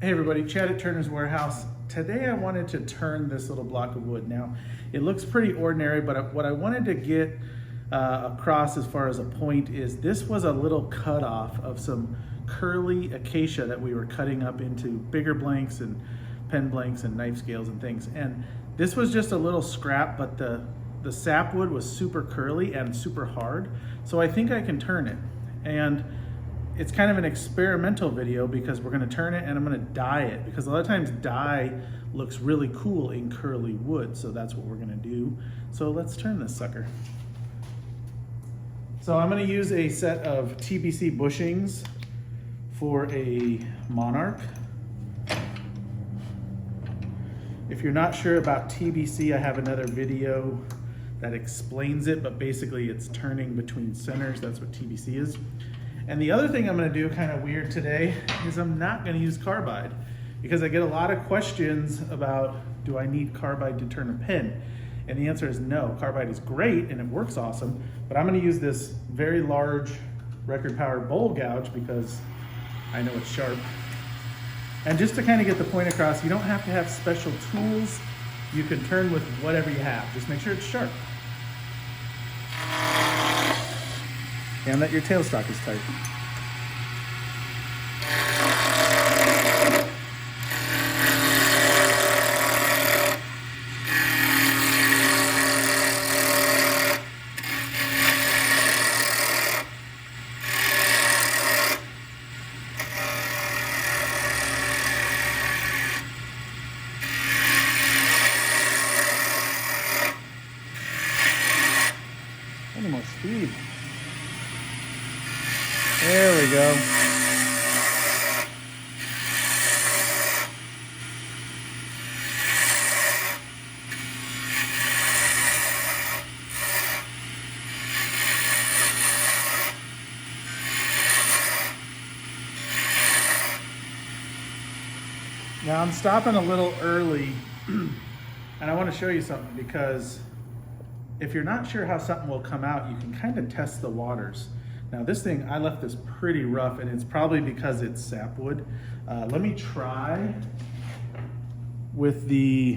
Hey everybody, Chad at Turner's Warehouse. Today I wanted to turn this little block of wood. Now, it looks pretty ordinary, but what I wanted to get across as far as a point is this was a little cut off of some curly acacia that we were cutting up into bigger blanks and pen blanks and knife scales and things. And this was just a little scrap, but the sapwood was super curly and super hard. So I think I can turn it. And it's kind of an experimental video because we're going to turn it and I'm going to dye it, because a lot of times dye looks really cool in curly wood. So that's what we're going to do. So let's turn this sucker. So I'm going to use a set of TBC bushings for a monarch. If you're not sure about TBC, I have another video that explains it, but basically it's turning between centers. That's what TBC is. And the other thing I'm going to do, kind of weird today, is I'm not going to use carbide, because I get a lot of questions about, do I need carbide to turn a pen? And the answer is no. Carbide is great and it works awesome, but I'm going to use this very large record power bowl gouge because I know it's sharp. And just to kind of get the point across, you don't have to have special tools. You can turn with whatever you have. Just make sure it's sharp. And that your tailstock is tight. Any more speed. There we go. Now I'm stopping a little early and I want to show you something, because if you're not sure how something will come out, you can kind of test the waters. Now this thing, I left this pretty rough, and it's probably because it's sapwood. Let me try with the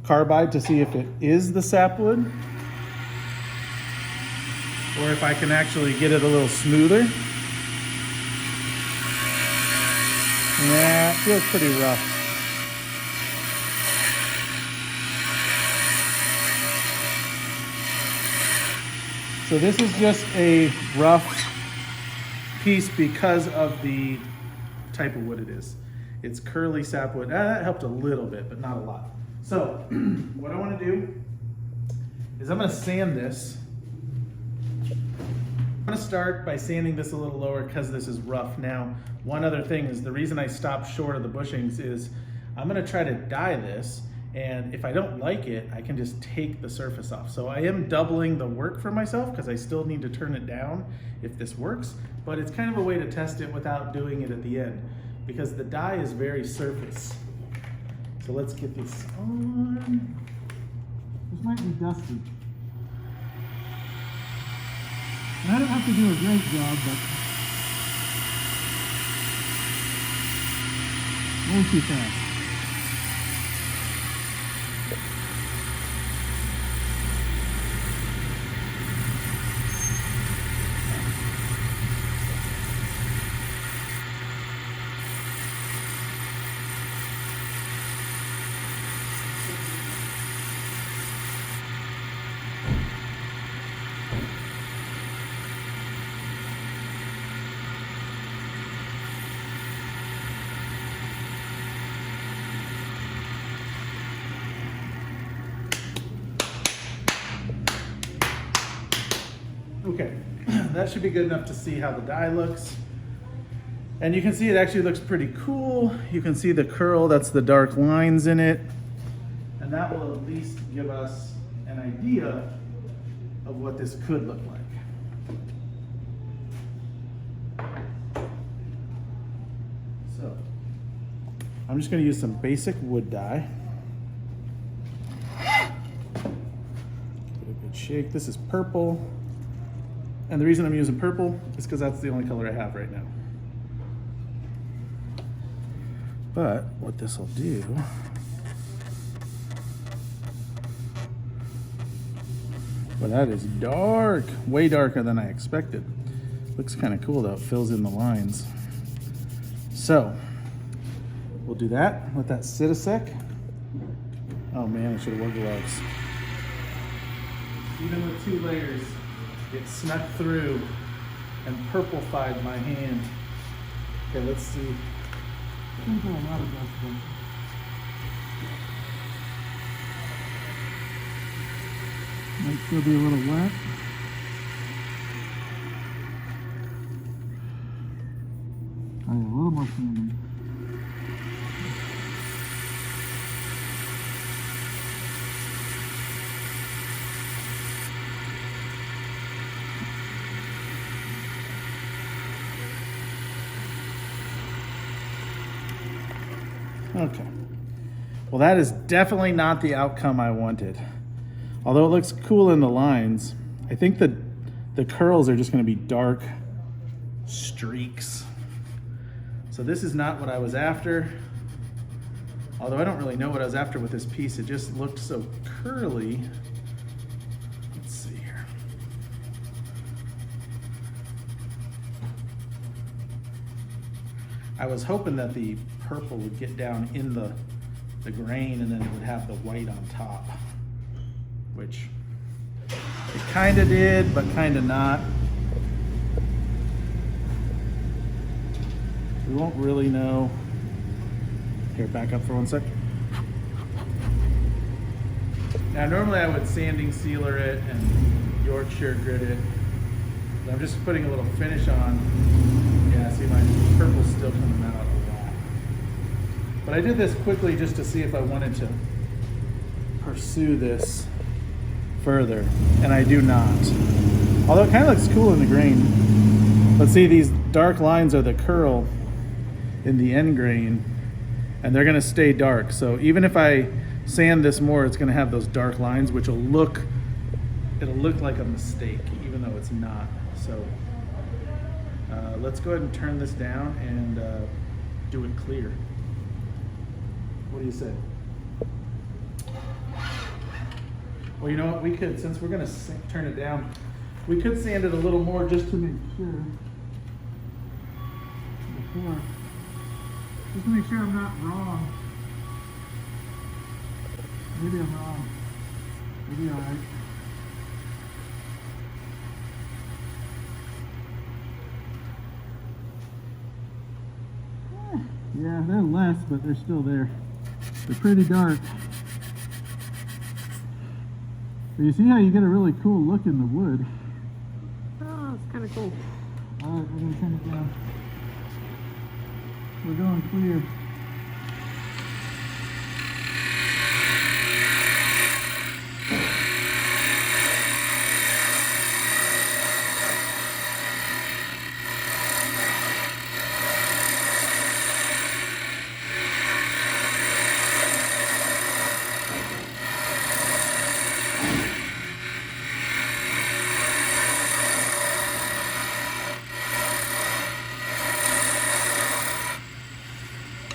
carbide to see if it is the sapwood, or if I can actually get it a little smoother. Yeah, it feels pretty rough. So this is just a rough piece because of the type of wood it is. It's curly sapwood. That helped a little bit, but not a lot. So what I want to do is I'm going to sand this. I'm going to start by sanding this a little lower because this is rough. Now, one other thing is, the reason I stopped short of the bushings is I'm going to try to dye this. And if I don't like it, I can just take the surface off. So I am doubling the work for myself because I still need to turn it down if this works, but it's kind of a way to test it without doing it at the end, because the dye is very surface. So let's get this on. This might be dusty. And I don't have to do a great job, but won't too fast. Okay, that should be good enough to see how the dye looks. And you can see it actually looks pretty cool. You can see the curl, that's the dark lines in it. And that will at least give us an idea of what this could look like. So, I'm just gonna use some basic wood dye. Get a good shake. This is purple. And the reason I'm using purple is because that's the only color I have right now. But what this will do, well, that is dark, way darker than I expected. Looks kind of cool though, it fills in the lines. So we'll do that, let that sit a sec. Oh man, I should have worn gloves. Even with 2 layers, it snuck through and purplified my hand. Okay, let's see. Might still be a little wet. Oh, yeah, a little more sanding. Okay. Well, that is definitely not the outcome I wanted. Although it looks cool in the lines, I think that the curls are just going to be dark streaks. So this is not what I was after. Although I don't really know what I was after with this piece. It just looked so curly. Let's see here. I was hoping that the purple would get down in the grain and then it would have the white on top, which it kind of did, but kind of not. We won't really know. Here, back up for 1 sec. Now, normally I would sanding sealer it and Yorkshire Grit it. But I'm just putting a little finish on. Yeah, see, my purple's still coming out a lot. But I did this quickly just to see if I wanted to pursue this further, and I do not. Although it kind of looks cool in the grain. But see, these dark lines are the curl in the end grain, and they're gonna stay dark. So even if I sand this more, it's gonna have those dark lines, which will look, it'll look like a mistake, even though it's not. So let's go ahead and turn this down and do it clear. What do you say? Well, you know what, we could, since we're gonna turn it down, we could sand it a little more just to make sure. Just to make sure I'm not wrong. Maybe I'm wrong. Maybe all right. Yeah, they're less, but they're still there. They're pretty dark. But you see how you get a really cool look in the wood. Oh, it's kind of cool. All right, we're gonna turn it down. We're going clear.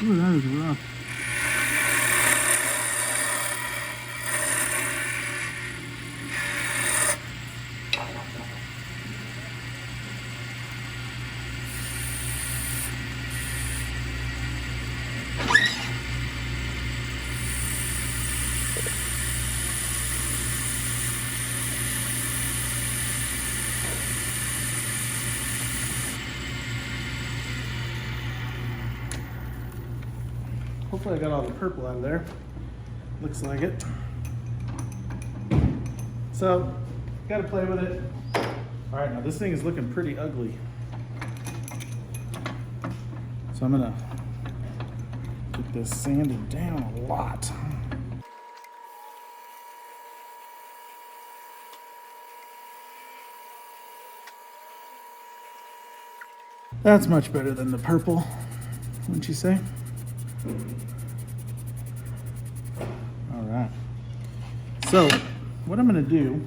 Ooh, that is rough. Hopefully I got all the purple out of there. Looks like it. So, gotta play with it. All right, now this thing is looking pretty ugly. So I'm gonna get this sanded down a lot. That's much better than the purple, wouldn't you say? All right. So what I'm going to do,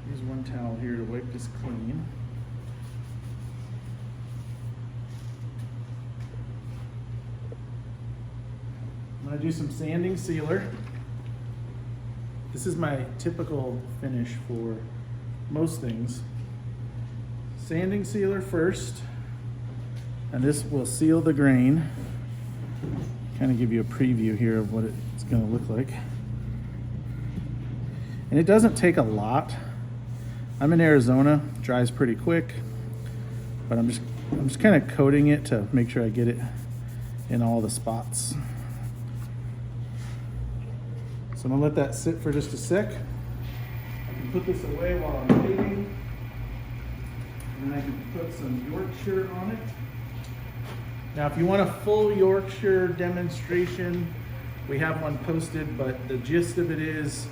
use one towel here to wipe this clean. gonna do some sanding sealer. This is my typical finish for most things. Sanding sealer first, and this will seal the grain. Kind of give you a preview here of what it's gonna look like. And it doesn't take a lot. I'm in Arizona, dries pretty quick, but I'm just kind of coating it to make sure I get it in all the spots. So I'm gonna let that sit for just a sec. I can put this away while I'm waiting. And then I can put some Yorkshire on it. Now, if you want a full Yorkshire demonstration, we have one posted, but the gist of it is,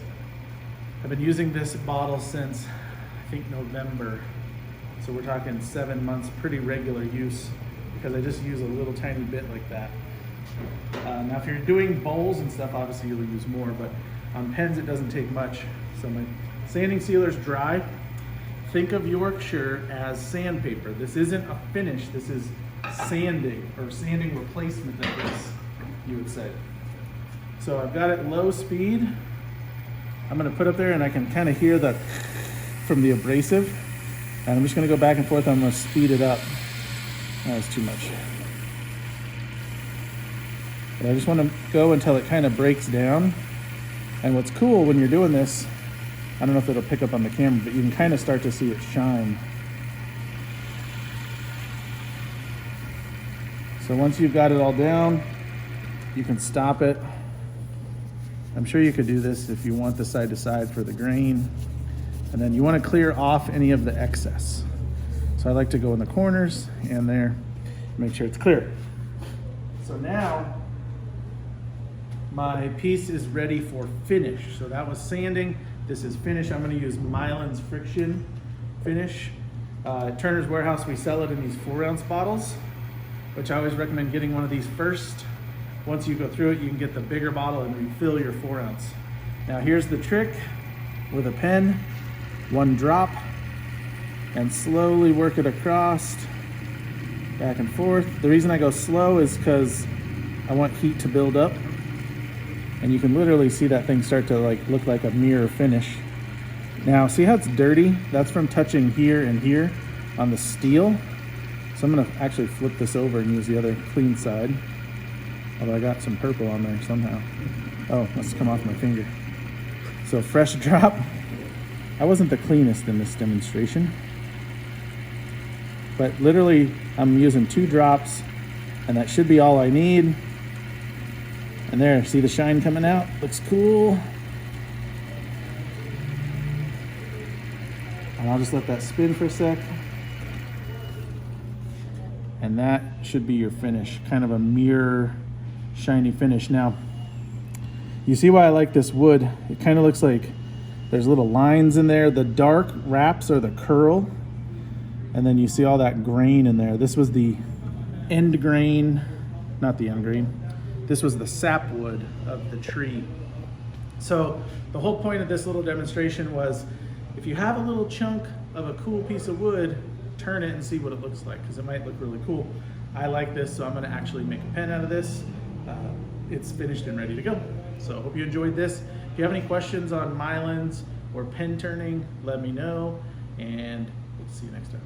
I've been using this bottle since, I think, November. So we're talking 7 months, pretty regular use, because I just use a little tiny bit like that. Now, if you're doing bowls and stuff, obviously you'll use more, but on pens it doesn't take much. So my sanding sealer's dry. Think of Yorkshire as sandpaper. This isn't a finish, this is sanding, or sanding replacement, I guess you would say. So I've got it low speed. I'm gonna put up there and I can kind of hear the from the abrasive. And I'm just gonna go back and forth. I'm gonna speed it up. That was too much. But I just wanna go until it kind of breaks down. And what's cool when you're doing this, I don't know if it'll pick up on the camera, but you can kind of start to see it shine. So once you've got it all down, you can stop it. I'm sure you could do this if you want the side to side for the grain. And then you want to clear off any of the excess. So I like to go in the corners and there, make sure it's clear. So now my piece is ready for finish. So that was sanding, this is finish. I'm going to use Mylands friction finish. At Turner's Warehouse, we sell it in these 4-ounce bottles, which I always recommend getting one of these first. Once you go through it, you can get the bigger bottle and refill your 4-ounce. Now here's the trick with a pen. 1 drop, and slowly work it across, back and forth. The reason I go slow is because I want heat to build up, and you can literally see that thing start to look like a mirror finish. Now see how it's dirty? That's from touching here and here on the steel. So I'm gonna actually flip this over and use the other clean side. Although I got some purple on there somehow. Oh, must come off my finger. So fresh drop. I wasn't the cleanest in this demonstration, but literally I'm using 2 drops and that should be all I need. And there, see the shine coming out? Looks cool. And I'll just let that spin for a sec. And that should be your finish, kind of a mirror shiny finish. Now, you see why I like this wood? It kind of looks like there's little lines in there. The dark wraps are the curl, and then you see all that grain in there. This was the end grain, not the end grain. This was the sapwood of the tree. So the whole point of this little demonstration was, if you have a little chunk of a cool piece of wood, turn it and see what it looks like, because it might look really cool. I like this, so I'm gonna actually make a pen out of this. It's finished and ready to go. So hope you enjoyed this. If you have any questions on Mylands or pen turning, let me know, and we'll see you next time.